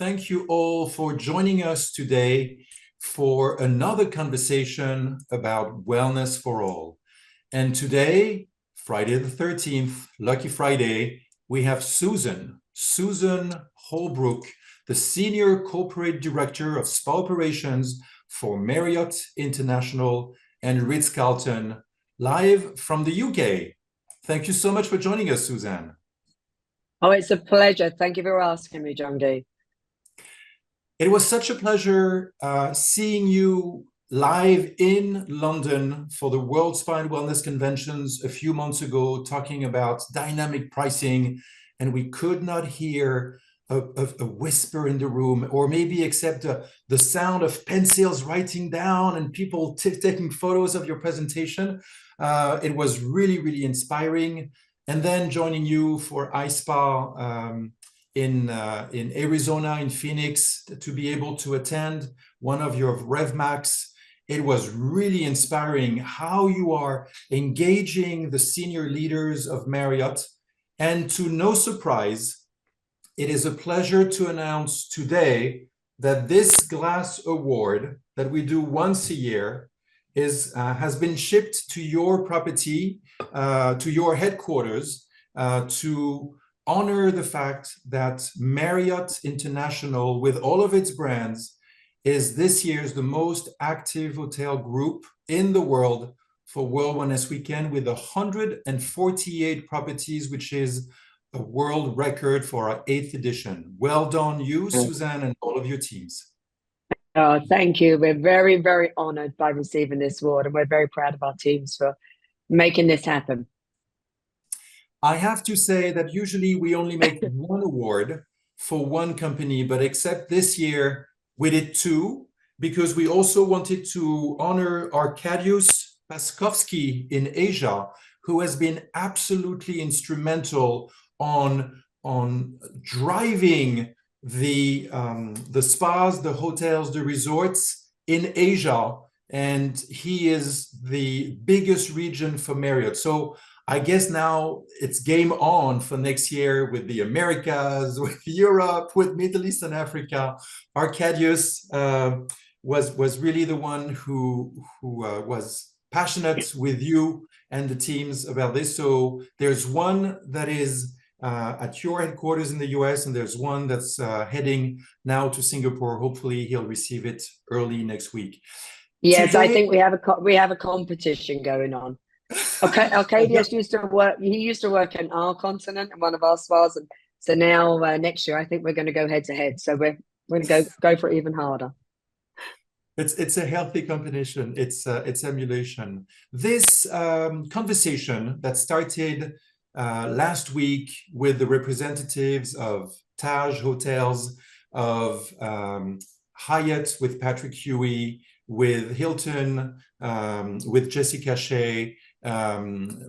thank you all for joining us today for another conversation about wellness for all. And today, Friday the 13th, Lucky Friday, we have Suzanne Holbrook, the Senior Corporate Director of Spa Operations for Marriott International and Ritz-Carlton, live from the UK. Thank you so much for joining us, Suzanne. Oh, it's a pleasure. Thank you for asking me, Jean-Guy. It was such a pleasure seeing you live in London for the World Spa and Wellness Conventions a few months ago, talking about dynamic pricing, and we could not hear a whisper in the room, or maybe except the sound of pencils writing down and people taking photos of your presentation. It was really, really inspiring. And then joining you for iSpa in Arizona, in Phoenix, to be able to attend one of your RevMax. It was really inspiring how you are engaging the senior leaders of Marriott. And to no surprise, it is a pleasure to announce today that this Glass Award that we do once a year has been shipped to your property, to your headquarters, to honor the fact that Marriott International, with all of its brands, is this year's the most active hotel group in the world for World Wellness Weekend, with 148 properties, which is a world record for our 8th edition. Well done, you, Suzanne, and all of your teams. Oh, thank you. We're very, very honored by receiving this award, and we're very proud of our teams for making this happen. I have to say that usually we only make one award for one company, but except this year we did two, because we also wanted to honor Arkadiusz Paskovsky in Asia, who has been absolutely instrumental on driving the spas, the hotels, the resorts in Asia, and he is the biggest region for Marriott. So I guess now it's game on for next year with the Americas, with Europe, with Middle East and Africa. Arkadiusz was really the one who was passionate with you and the teams about this. So there's one that is at your headquarters in the US, and there's one that's heading now to Singapore. Hopefully he'll receive it early next week. Yes, today, I think we have a competition going on. Okay, Arkadiusz used to work. He used to work in our continent in one of our spas, and so now next year I think we're going to go head to head. So we're going to go for it even harder. It's a healthy competition. It's emulation. This conversation that started last week with the representatives of Taj Hotels, of Hyatt with Patrick Huey, with Hilton, with Jessica Shea,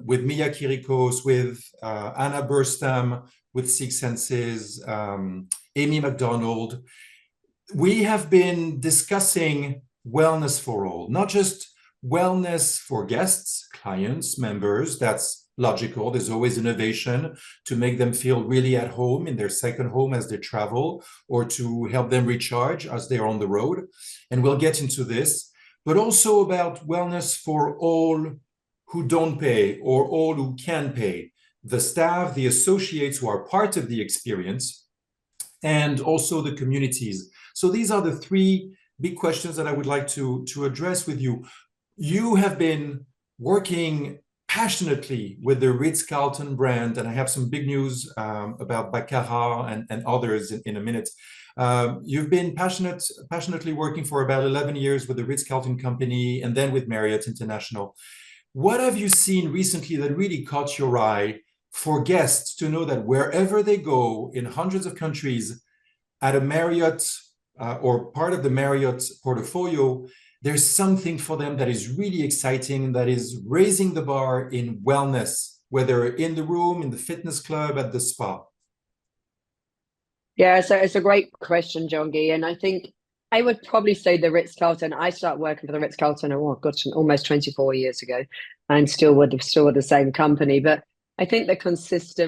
with Mia Kirikos, with Anna Burstam, with Six Senses, Amy McDonald. We have been discussing wellness for all, not just wellness for guests, clients, members. That's logical. There's always innovation to make them feel really at home in their second home as they travel, or to help them recharge as they're on the road. And we'll get into this, but also about wellness for all who don't pay, or all who can pay, the staff, the associates who are part of the experience, and also the communities. So these are the three big questions that I would like to address with you. You have been working passionately with the Ritz-Carlton brand, and I have some big news about Baccarat and others in a minute. You've been passionately working for about 11 years with the Ritz-Carlton Company, and then with Marriott International. What have you seen recently that really caught your eye for guests to know that wherever they go in hundreds of countries at a Marriott or part of the Marriott portfolio, there's something for them that is really exciting, that is raising the bar in wellness, whether in the room, in the fitness club, at the spa? Yeah, so it's a great question, Jean-Guy, and I think I would probably say the Ritz-Carlton. I started working for the Ritz-Carlton, oh gosh, almost 24 years ago, and still with the same company. But I think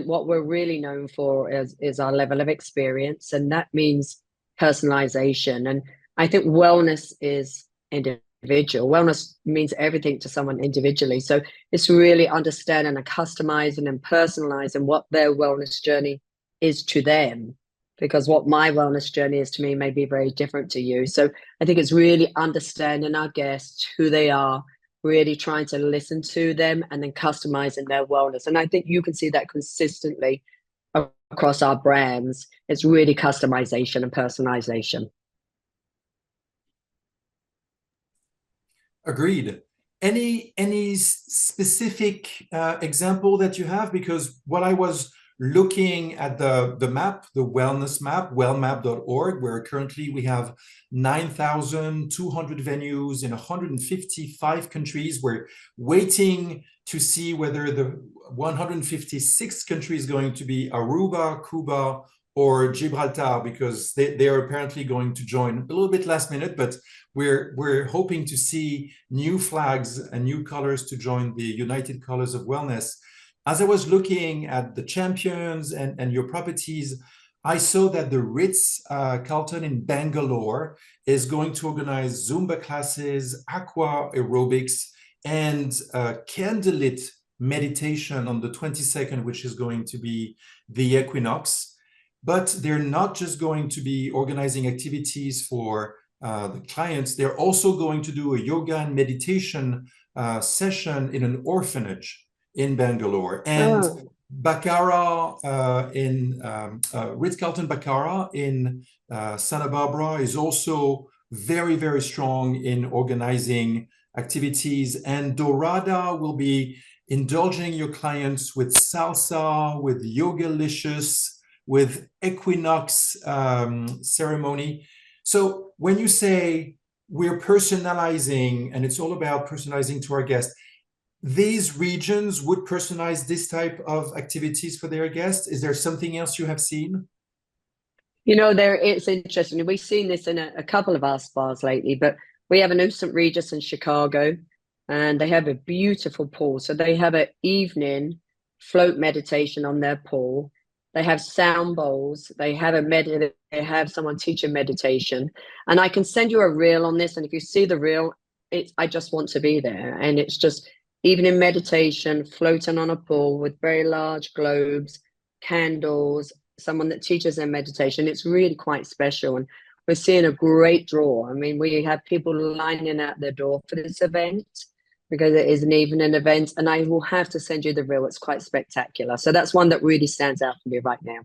what we're really known for is our level of experience, and that means personalization. And I think wellness is individual. Wellness means everything to someone individually. So it's really understanding and customizing and personalizing what their wellness journey is to them. Because what my wellness journey is to me may be very different to you. So I think it's really understanding our guests, who they are, really trying to listen to them and then customizing their wellness. And I think you can see that consistently across our brands. It's really customization and personalization. Agreed. Any specific example that you have? Because what I was looking at the map, the wellness map, wellmap.org, where currently we have 9,200 venues in 155 countries. We're waiting to see whether the 156th country is going to be Aruba, Cuba, or Gibraltar, because they are apparently going to join a little bit last minute, but we're hoping to see new flags and new colors to join the United Colors of Wellness. As I was looking at the champions and your properties, I saw that the Ritz-Carlton in Bangalore is going to organize Zumba classes, aqua aerobics, and candlelit meditation on the 22nd, which is going to be the equinox. But they're not just going to be organizing activities for the clients, they're also going to do a yoga and meditation session in an orphanage in Bangalore. And Baccarat in Ritz-Carlton Baccarat in Santa Barbara is also very, very strong in organizing activities. And Dorada will be indulging your clients with salsa, with yogalicious, with equinox ceremony. So when you say we're personalizing, and it's all about personalizing to our guests, these regions would personalize this type of activities for their guests. Is there something else you have seen? You know, it's interesting. We've seen this in a couple of our spas lately, but we have an St. Regis in Chicago, and they have a beautiful pool. So they have an evening float meditation on their pool. They have sound bowls. They have someone teaching meditation. And I can send you a reel on this. And if you see the reel, I just want to be there. And it's just evening meditation, floating on a pool with very large globes, candles, someone that teaches them meditation. It's really quite special. And we're seeing a great draw. I mean, we have people lining out their door for this event, because it is an evening event, and I will have to send you the reel. It's quite spectacular. So that's one that really stands out for me right now.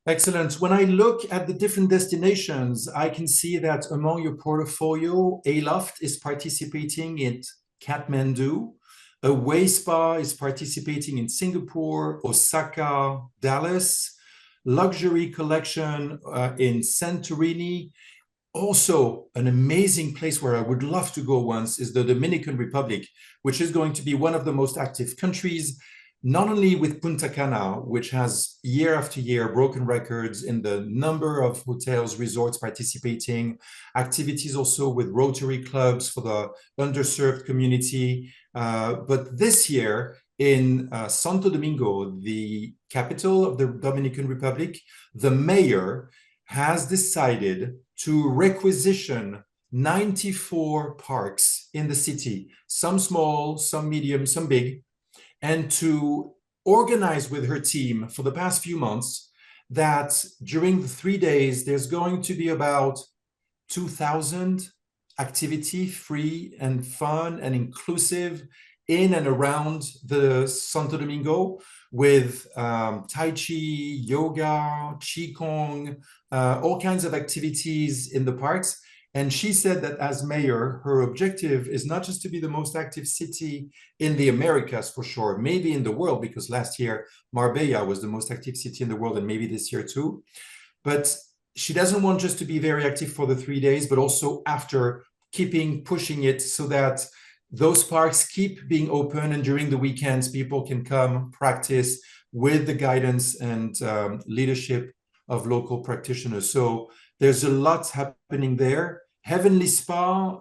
Excellent. When I look at the different destinations, I can see that among your portfolio, Aloft is participating in Kathmandu, Away Spa is participating in Singapore, Osaka, Dallas, Luxury Collection in Santorini. Also, an amazing place where I would love to go once is the Dominican Republic, which is going to be one of the most active countries, not only with Punta Cana, which has year after year broken records in the number of hotels, resorts participating, activities also with Rotary clubs for the underserved community. But this year, in Santo Domingo, the capital of the Dominican Republic, the mayor has decided to requisition 94 parks in the city, some small, some medium, some big, and to organize with her team for the past few months that during the 3 days, there's going to be about 2,000 activity, free and fun and inclusive, in and around the Santo Domingo, with Tai Chi, yoga, Qigong, all kinds of activities in the parks. And she said that as mayor, her objective is not just to be the most active city in the Americas, for sure, maybe in the world, because last year Marbella was the most active city in the world, and maybe this year too. But she doesn't want just to be very active for the 3 days, but also after, pushing it so that those parks keep being open, and during the weekends, people can come practice with the guidance and leadership of local practitioners. So there's a lot happening there. Heavenly Spa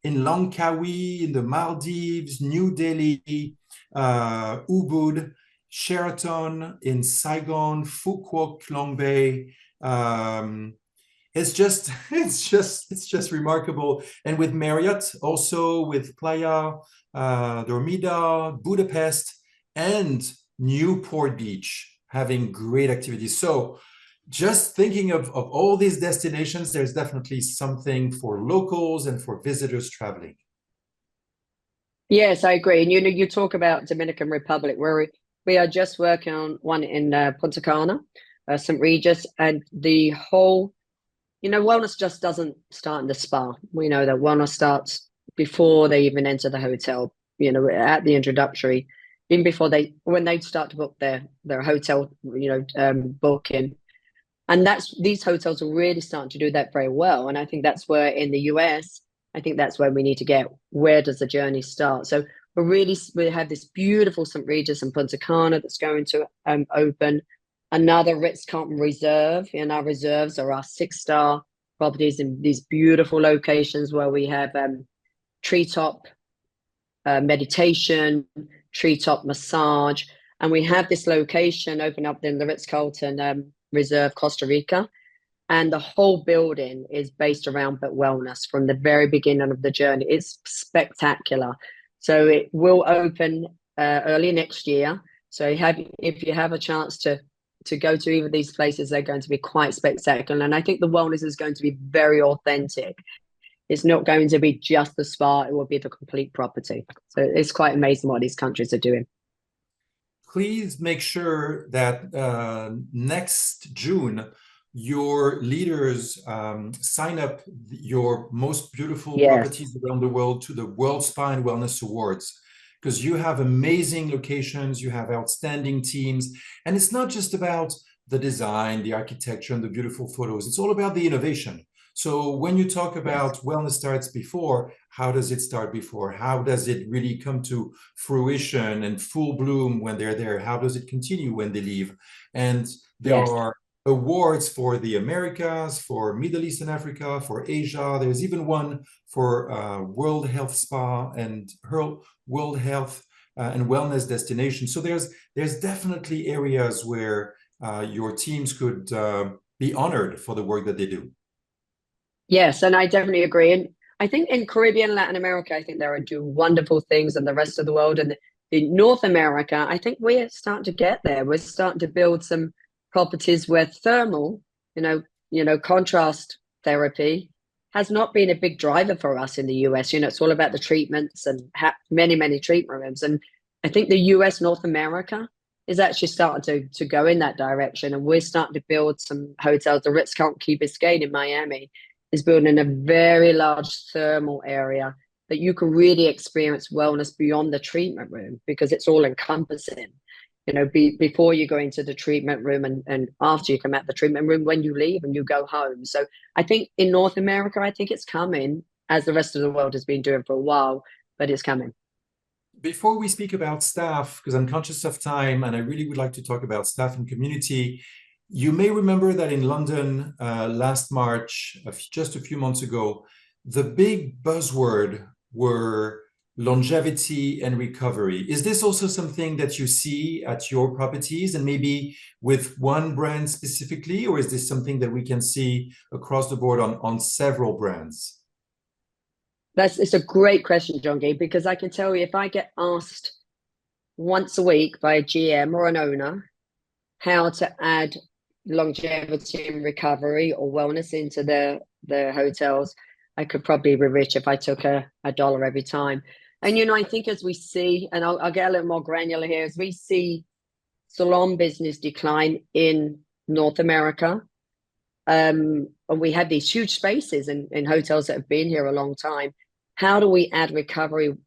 in Langkawi, in the Maldives, New Delhi, Ubud, Sheraton in Saigon, Phu Quoc, Long Bay. It's just it's just remarkable. And with Marriott, also with Playa Dormida, Budapest, and Newport Beach having great activities. So just thinking of all these destinations, there's definitely something for locals and for visitors traveling. Yes, I agree. And you talk about Dominican Republic, where we are just working on one in Punta Cana, St. Regis, and the whole, wellness just doesn't start in the spa. We know that wellness starts before they even enter the hotel, at the introductory, even before when they start to book their hotel, booking. And these hotels are really starting to do that very well. And I think that's where in the US, I think that's where we need to get. Where does the journey start? So we have this beautiful St. Regis and Punta Cana that's going to open. Another Ritz-Carlton Reserve, and our reserves are our 6-star properties in these beautiful locations where we have treetop meditation, treetop massage, and we have this location open up in the Ritz-Carlton Reserve, Costa Rica, and the whole building is based around wellness from the very beginning of the journey. It's spectacular. So it will open early next year. So if you have a chance to go to either of these places, they're going to be quite spectacular. And I think the wellness is going to be very authentic. It's not going to be just the spa, it will be the complete property. So it's quite amazing what these countries are doing. Please make sure that next June, your leaders sign up your most beautiful properties around the world to the World Spa and Wellness Awards, because you have amazing locations, you have outstanding teams, and it's not just about the design, the architecture, and the beautiful photos. It's all about the innovation. So when you talk about wellness starts before, how does it start before? How does it really come to fruition and full bloom when they're there? How does it continue when they leave? And there are awards for the Americas, for Middle East and Africa, for Asia. There's even one for World Health Spa and World Health and Wellness Destination. So there's definitely areas where your teams could be honored for the work that they do. Yes, and I definitely agree. And I think in Caribbean, Latin America, I think they are doing wonderful things, and the rest of the world. And in North America, I think we're starting to get there. We're starting to build some properties where thermal, contrast therapy has not been a big driver for us in the US. It's all about the treatments and many, many treatment rooms. And I think the US, North America, is actually starting to go in that direction. And we're starting to build some hotels. The Ritz-Carlton Key Biscayne in Miami is building a very large thermal area that you can really experience wellness beyond the treatment room, because it's all encompassing. Before you go into the treatment room and after you come out the treatment room, when you leave and you go home. So I think in North America, I think it's coming, as the rest of the world has been doing for a while, but it's coming. Before we speak about staff, because I'm conscious of time and I really would like to talk about staff and community, you may remember that in London last March, just a few months ago, the big buzzword were longevity and recovery. Is this also something that you see at your properties, and maybe with one brand specifically, or is this something that we can see across the board on several brands? It's a great question, Jean-Guy, because I can tell you, if I get asked once a week by a GM or an owner how to add longevity and recovery or wellness into the hotels, I could probably be rich if I took a dollar every time. And I think as we see, and I'll get a little more granular here, as we see salon business decline in North America, and we have these huge spaces in hotels that have been here a long time. How do we add recovery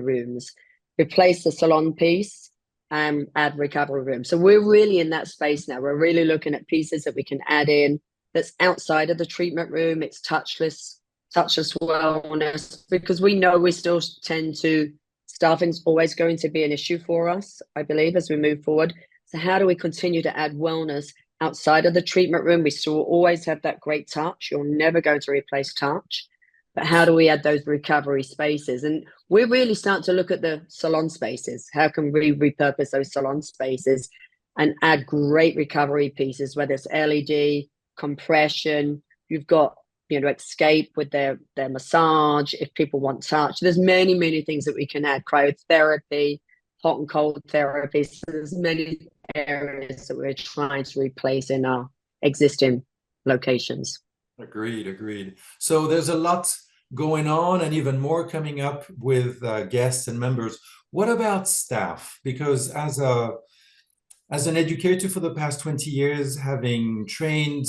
rooms, replace the salon piece, add recovery rooms? So we're really in that space now. We're really looking at pieces that we can add in that's outside of the treatment room. It's touchless wellness, because we know we still tend to, staffing's always going to be an issue for us, I believe, as we move forward. So how do we continue to add wellness outside of the treatment room? We still always have that great touch. You're never going to replace touch. but how do we add those recovery spaces? And we're really starting to look at the salon spaces. How can we repurpose those salon spaces and add great recovery pieces, whether it's LED, compression, you've got, you know, escape with their massage, if people want touch. There's many things that we can add, cryotherapy, hot and cold therapy. So there's many areas that we're trying to replace in our existing locations. Agreed. So there's a lot going on and even more coming up with guests and members. What about staff? Because as an educator for the past 20 years, having trained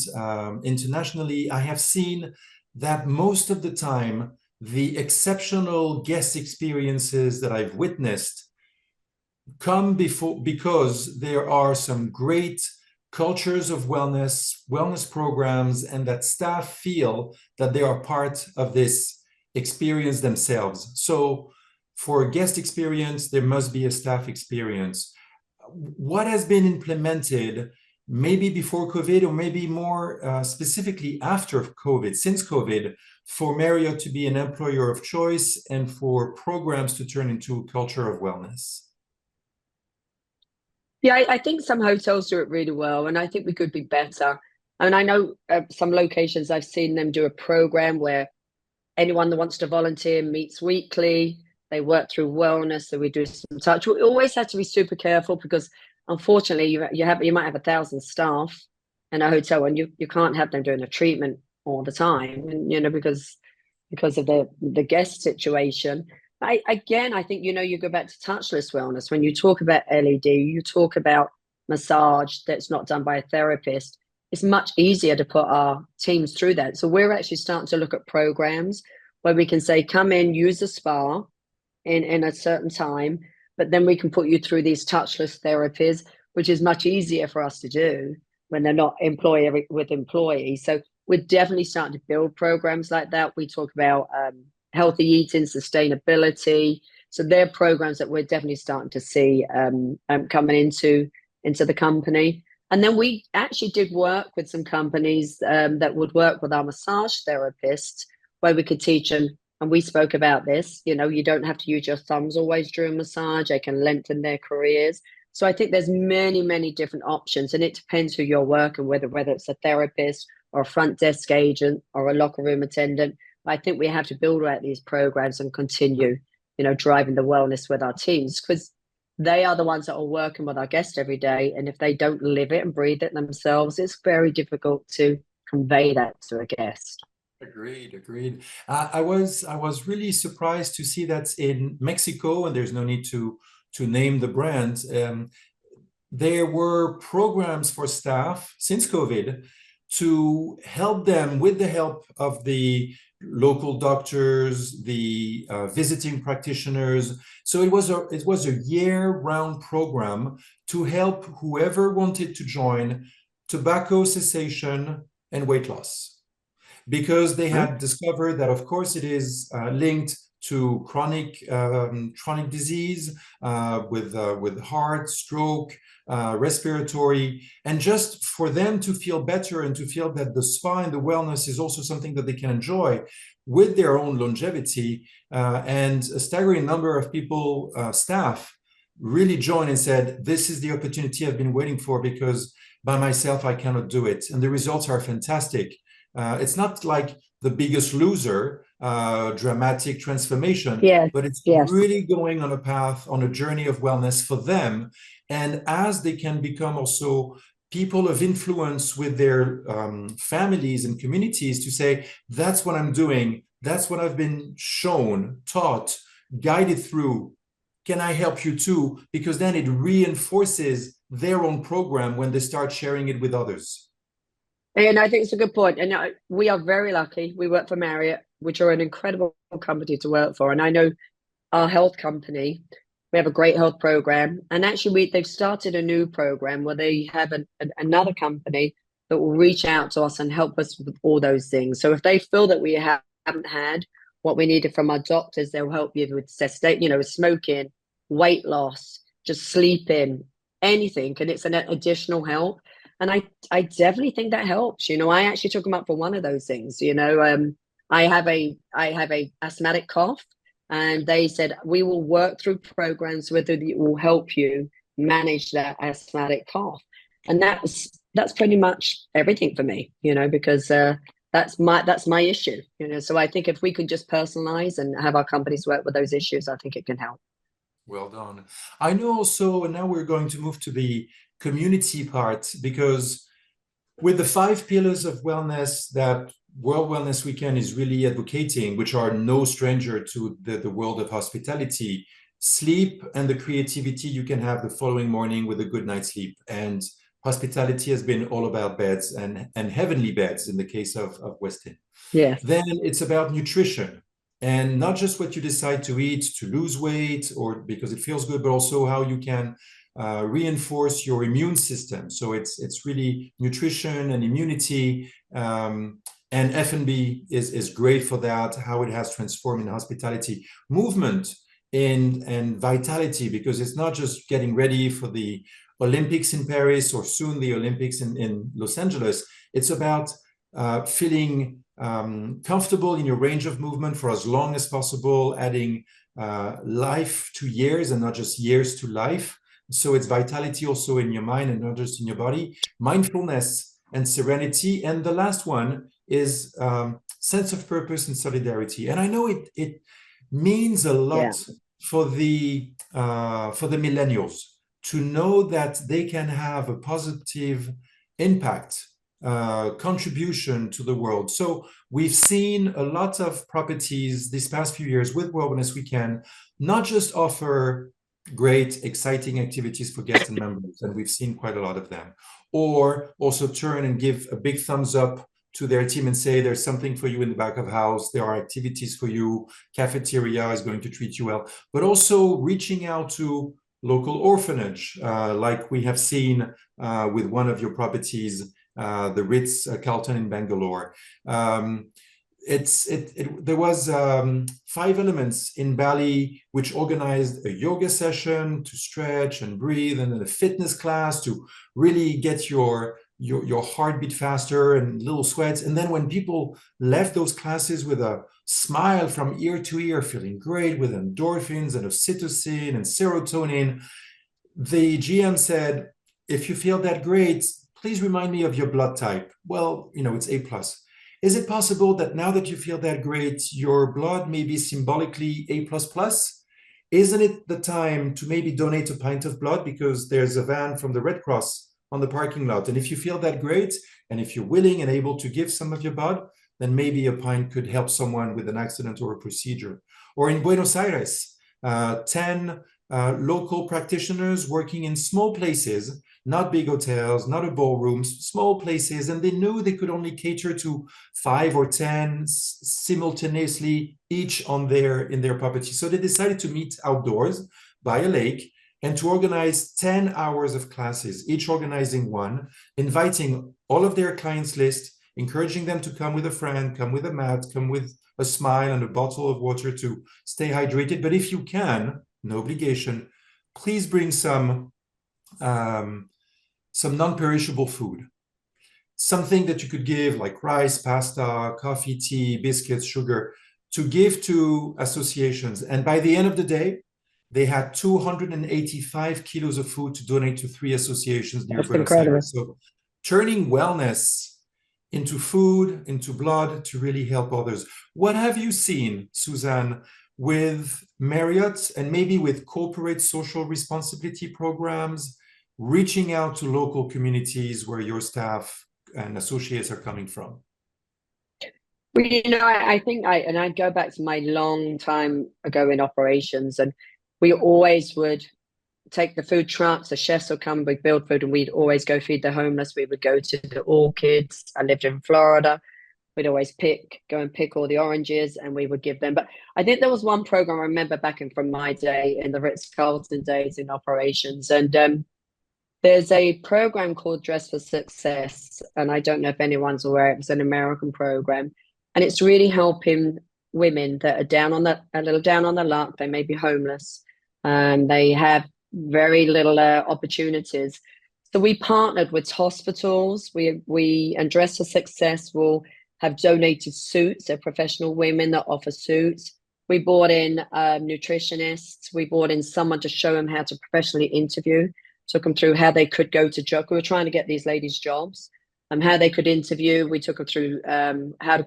internationally, I have seen that most of the time, the exceptional guest experiences that I've witnessed come because there are some great cultures of wellness programs, and that staff feel that they are part of this experience themselves. So for a guest experience, there must be a staff experience. What has been implemented maybe before COVID, or maybe more specifically after COVID, since COVID, for Marriott to be an employer of choice and for programs to turn into a culture of wellness? Yeah, I think some hotels do it really well, and I think we could be better. And I know some locations, I've seen them do a program where anyone that wants to volunteer meets weekly. They work through wellness, so we do some touch. We always have to be super careful because, unfortunately, you might have 1,000 staff in a hotel, and you can't have them doing a treatment all the time, and, you know, because of the guest situation. I think, you know, you go back to touchless wellness. When you talk about LED, you talk about massage that's not done by a therapist. It's much easier to put our teams through that. So we're actually starting to look at programs where we can say, come in, use a spa in a certain time, but then we can put you through these touchless therapies, which is much easier for us to do when they're not employee with employee. So we're definitely starting to build programs like that. We talk about healthy eating, sustainability. So they're programs that we're definitely starting to see coming into the company. And then we actually did work with some companies that would work with our massage therapists, where we could teach them. And we spoke about this, you know, you don't have to use your thumbs always during massage. They can lengthen their careers. So I think there's many different options, and it depends who you're working with, whether it's a therapist or a front desk agent or a locker room attendant. I think we have to build out these programs and continue, you know, driving the wellness with our teams, because they are the ones that are working with our guests every day. And if they don't live it and breathe it themselves, it's very difficult to convey that to a guest. Agreed. I was really surprised to see that in Mexico, and there's no need to name the brand. There were programs for staff since COVID to help them with the help of the local doctors, the visiting practitioners. So it was a year-round program to help whoever wanted to join tobacco cessation and weight loss, because they had discovered that, of course, it is linked to chronic disease with heart, stroke, respiratory, and just for them to feel better and to feel that the spa and the wellness is also something that they can enjoy with their own longevity. And a staggering number of people, staff, really joined and said, this is the opportunity I've been waiting for, because by myself, I cannot do it. And the results are fantastic. It's not like The Biggest Loser, dramatic transformation, but it's really going on a path, on a journey of wellness for them. And as they can become also people of influence with their families and communities, to say, that's what I'm doing, that's what I've been shown, taught, guided through, can I help you too? Because then it reinforces their own program when they start sharing it with others. And I think it's a good point. And we are very lucky. We work for Marriott, which are an incredible company to work for. And I know our health company, we have a great health program. And actually, they've started a new program where they have another company that will reach out to us and help us with all those things. So if they feel that we haven't had what we needed from our doctors, they'll help you with smoking, weight loss, just sleeping, anything. And it's an additional help. And I definitely think that helps. You know, I actually took them up for one of those things. You know, I have a asthmatic cough, and they said we will work through programs whether it will help you manage that asthmatic cough, and that's pretty much everything for me, because that's my issue, So I think if we could just personalize and have our companies work with those issues, I think it can help. Well done. I know also, and now we're going to move to the community part, because with the 5 pillars of wellness that World Wellness Weekend is really advocating, which are no stranger to the world of hospitality, sleep and the creativity you can have the following morning with a good night's sleep. And hospitality has been all about beds and heavenly beds in the case of Westin. Yeah. Then it's about nutrition, and not just what you decide to eat to lose weight or because it feels good, but also how you can reinforce your immune system. So it's really nutrition and immunity, and F&B is great for that, how it has transformed in hospitality. Movement and vitality, because it's not just getting ready for the Olympics in Paris or soon the Olympics in Los Angeles. It's about feeling comfortable in your range of movement for as long as possible, adding life to years and not just years to life. So it's vitality also in your mind and not just in your body, mindfulness and serenity. And the last one is sense of purpose and solidarity. And I know it means a lot for the millennials to know that they can have a positive impact, contribution to the world. So we've seen a lot of properties these past few years with World Wellness Weekend not just offer great, exciting activities for guests and members, and we've seen quite a lot of them, or also turn and give a big thumbs up to their team and say, there's something for you in the back of house, there are activities for you, cafeteria is going to treat you well, but also reaching out to local orphanage, like we have seen with one of your properties, the Ritz-Carlton in Bangalore. There was 5 elements in Bali which organized a yoga session to stretch and breathe, and then a fitness class to really get your heartbeat faster and little sweats. And then when people left those classes with a smile from ear to ear, feeling great with endorphins and oxytocin and serotonin, the GM said, if you feel that great, please remind me of your blood type. Well, it's A+. Is it possible that now that you feel that great, your blood may be symbolically A++? Isn't it the time to maybe donate a pint of blood, because there's a van from the Red Cross on the parking lot? And if you feel that great, and if you're willing and able to give some of your blood, then maybe a pint could help someone with an accident or a procedure. Or in Buenos Aires, 10 local practitioners working in small places, not big hotels, not a ballrooms, small places, and they knew they could only cater to 5 or 10 simultaneously, each in their property. So they decided to meet outdoors by a lake and to organize 10 hours of classes, each organizing one, inviting all of their clients list, encouraging them to come with a friend, come with a mat, come with a smile and a bottle of water to stay hydrated. But if you can, no obligation, please bring some non-perishable food, something that you could give like rice, pasta, coffee, tea, biscuits, sugar, to give to associations. And by the end of the day, they had 285 kilos of food to donate to 3 associations near Buenos Aires. So turning wellness into food, into blood, to really help others. What have you seen, Suzanne, with Marriott and maybe with corporate social responsibility programs, reaching out to local communities where your staff and associates are coming from? Well, I think I go back to my long time ago in operations, and we always would take the food trucks, the chefs would come, we'd build food, and we'd always go feed the homeless. We would go to the orchids. I lived in Florida. We'd always go and pick all the oranges, and we would give them. But I think there was one program I remember back from my day in the Ritz-Carlton days in operations. And there's a program called Dress for Success. And I don't know if anyone's aware, it was an American program. And it's really helping women that are a little down on the luck. They may be homeless, and they have very little opportunities. So we partnered with hospitals. And Dress for Success will have donated suits. They're professional women that offer suits. We brought in nutritionists. We brought in someone to show them how to professionally interview, took them through how they could go to job. We were trying to get these ladies jobs, how they could interview. We took them through how to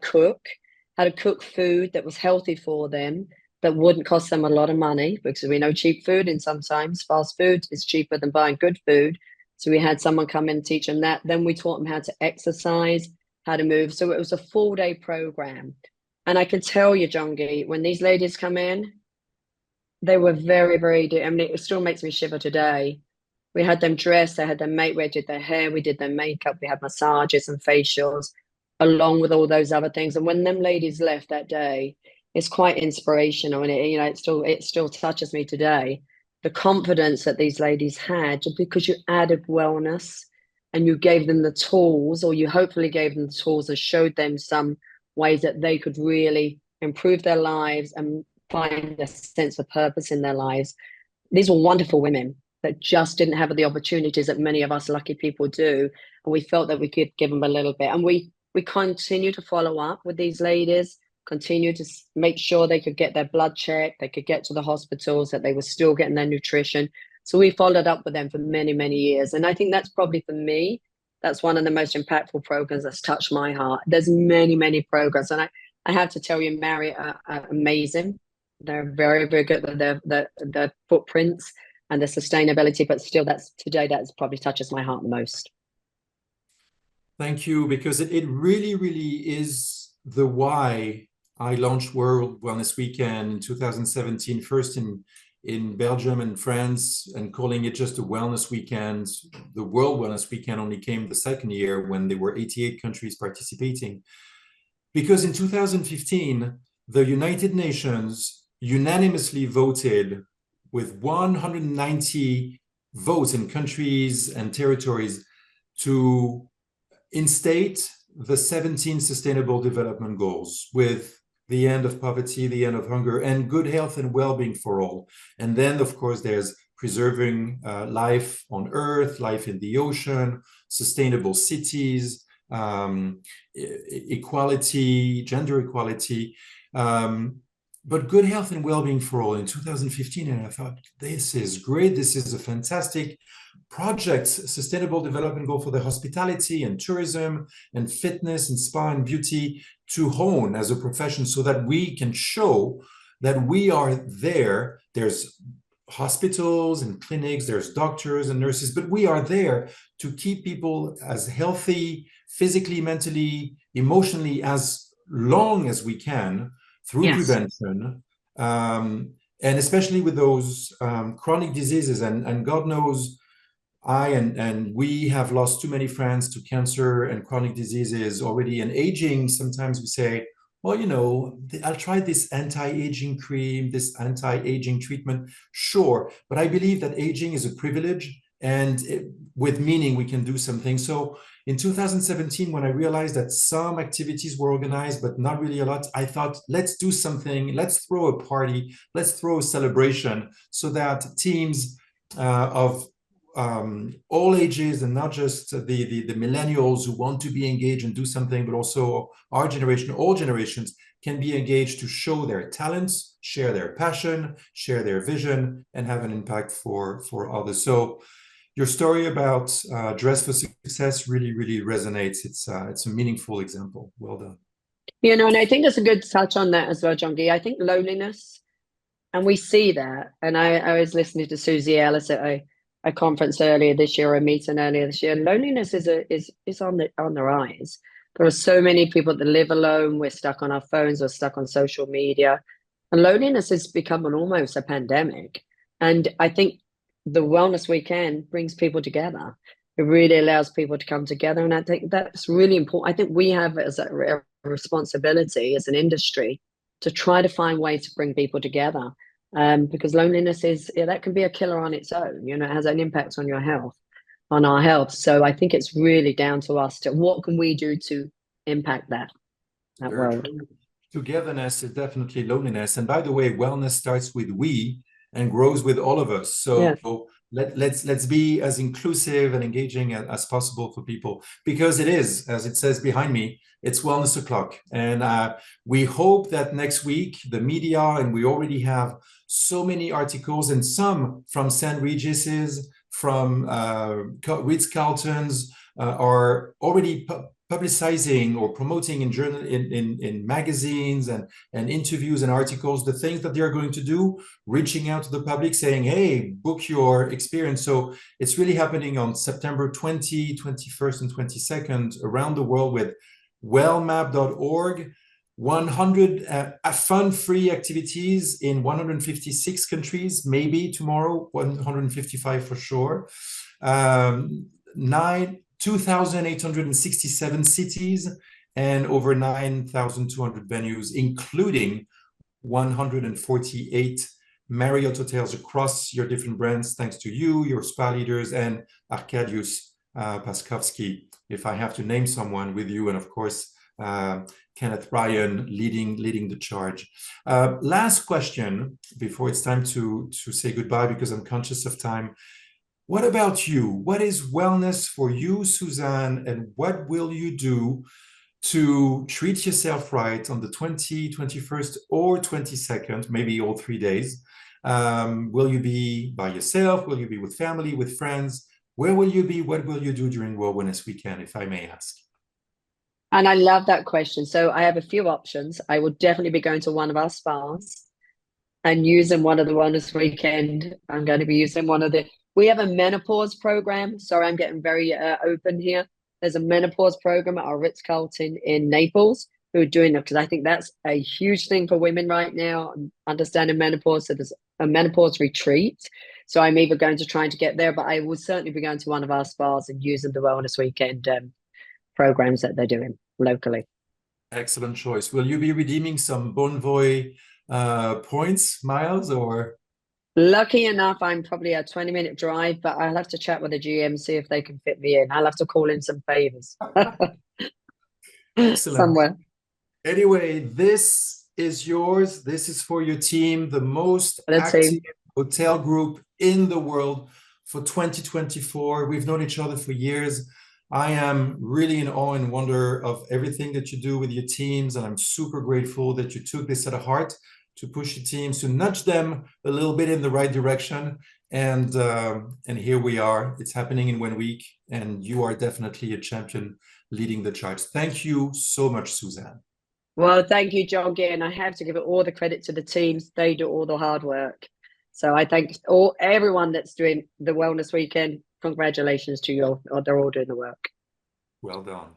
cook food that was healthy for them, that wouldn't cost them a lot of money, because we know cheap food, and sometimes fast food is cheaper than buying good food. So we had someone come in and teach them that. Then we taught them how to exercise, how to move. So it was a full-day program. And I can tell you, Jean-Guy, when these ladies come in, they were very, very, I mean, it still makes me shiver today. We had them dressed, they had them made, we did their hair, we did their makeup, we had massages and facials, along with all those other things. And when them ladies left that day, it's quite inspirational, and it still touches me today. The confidence that these ladies had, just because you added wellness and you gave them the tools, or you hopefully gave them the tools and showed them some ways that they could really improve their lives and find a sense of purpose in their lives. These were wonderful women that just didn't have the opportunities that many of us lucky people do. And we felt that we could give them a little bit. And we continue to follow up with these ladies, continue to make sure they could get their blood checked, they could get to the hospitals, that they were still getting their nutrition. So we followed up with them for many, many years. And I think that's probably, for me, that's one of the most impactful programs that's touched my heart. There's many, many programs. And I have to tell you, Marriott are amazing. They're very, very good at their footprints and the sustainability, but still that's probably touches my heart the most. Thank you, because it really, really is the why I launched World Wellness Weekend in 2017, first in Belgium and France, and calling it just a wellness weekend. The World Wellness Weekend only came the second year, when there were 88 countries participating. Because in 2015, the United Nations unanimously voted with 190 votes in countries and territories to instate the 17 Sustainable Development Goals, with the end of poverty, the end of hunger, and good health and well-being for all. And then, of course, there's preserving life on Earth, life in the ocean, sustainable cities, equality, gender equality, but good health and well-being for all in 2015. And I thought, this is great. This is a fantastic project, Sustainable Development Goal for the hospitality and tourism and fitness and spa and beauty to hone as a profession, so that we can show that we are there. There's hospitals and clinics, there's doctors and nurses, but we are there to keep people as healthy, physically, mentally, emotionally, as long as we can, through prevention, and especially with those chronic diseases. And God knows, I and we have lost too many friends to cancer and chronic diseases already. And aging, sometimes we say, well, you know, I'll try this anti-aging cream, this anti-aging treatment. Sure, but I believe that aging is a privilege, and with meaning we can do something. So in 2017, when I realized that some activities were organized, but not really a lot, I thought, let's do something, let's throw a party, let's throw a celebration, so that teams of all ages, and not just the millennials who want to be engaged and do something, but also our generation, all generations, can be engaged to show their talents, share their passion, share their vision, and have an impact for others. So your story about Dress for Success really, really resonates. It's a meaningful example. Well done. You know, and I think it's a good touch on that as well, Jean-Guy. I think loneliness, and we see that. And I was listening to Susie Ellis at a conference earlier this year, a meeting earlier this year. And loneliness is on the rise. There are so many people that live alone. We're stuck on our phones, we're stuck on social media, and loneliness has become almost a pandemic. And I think the Wellness Weekend brings people together. It really allows people to come together, and I think that's really important. I think we have as a responsibility as an industry to try to find ways to bring people together, because loneliness that can be a killer on its own. You know, it has an impact on your health, on our health. So I think it's really down to us to what can we do to impact that world. Togetherness is definitely loneliness. And by the way, wellness starts with we and grows with all of us. So let's be as inclusive and engaging as possible for people, because it is, as it says behind me, It's Wellness O'Clock. And we hope that next week, the media, and we already have so many articles, and some from St. Regis's, from Ritz-Carlton's, are already publicizing or promoting in journal in magazines and interviews and articles the things that they're going to do, reaching out to the public saying, hey, book your experience. So it's really happening on September 20, 21st, and 22nd around the world with wellmap.org. 100 fun-free activities in 156 countries, maybe tomorrow 155 for sure. 2,867 cities and over 9,200 venues, including 148 Marriott hotels across your different brands, thanks to you, your spa leaders, and Arkadiusz Paskowski, if I have to name someone with you, and of course, Kenneth Ryan leading the charge. Last question before it's time to say goodbye, because I'm conscious of time. What about you? What is wellness for you, Suzanne, and what will you do to treat yourself right on the 20th, 21st, or 22nd, maybe all 3 days? Will you be by yourself? Will you be with family, with friends? Where will you be? What will you do during World Wellness Weekend, if I may ask? And I love that question. So I have a few options. I will definitely be going to one of our spas and using one of the Wellness Weekend. I'm going to be using we have a menopause program. Sorry, I'm getting very open here. There's a menopause program at our Ritz-Carlton in Naples who are doing it, because I think that's a huge thing for women right now, understanding menopause. So there's a menopause retreat. So I'm either going to try to get there, but I will certainly be going to one of our spas and using the Wellness Weekend programs that they're doing locally. Excellent choice. Will you be redeeming some Bonvoy points, miles, or? Lucky enough, I'm probably a 20-minute drive, but I'll have to chat with the GM, see if they can fit me in. I'll have to call in some favors. Excellent. Somewhere. Anyway, this is yours. This is for your team, the most active hotel group in the world for 2024. We've known each other for years. I am really in awe and wonder of everything that you do with your teams, and I'm super grateful that you took this at heart to push your teams, to nudge them a little bit in the right direction. And here we are. It's happening in 1 week, and you are definitely a champion leading the charge. Thank you so much, Suzanne. Well, thank you, Jean-Guy, and I have to give all the credit to the teams. They do all the hard work. So I thank everyone that's doing the Wellness Weekend. Congratulations to you all. They're all doing the work. Well done.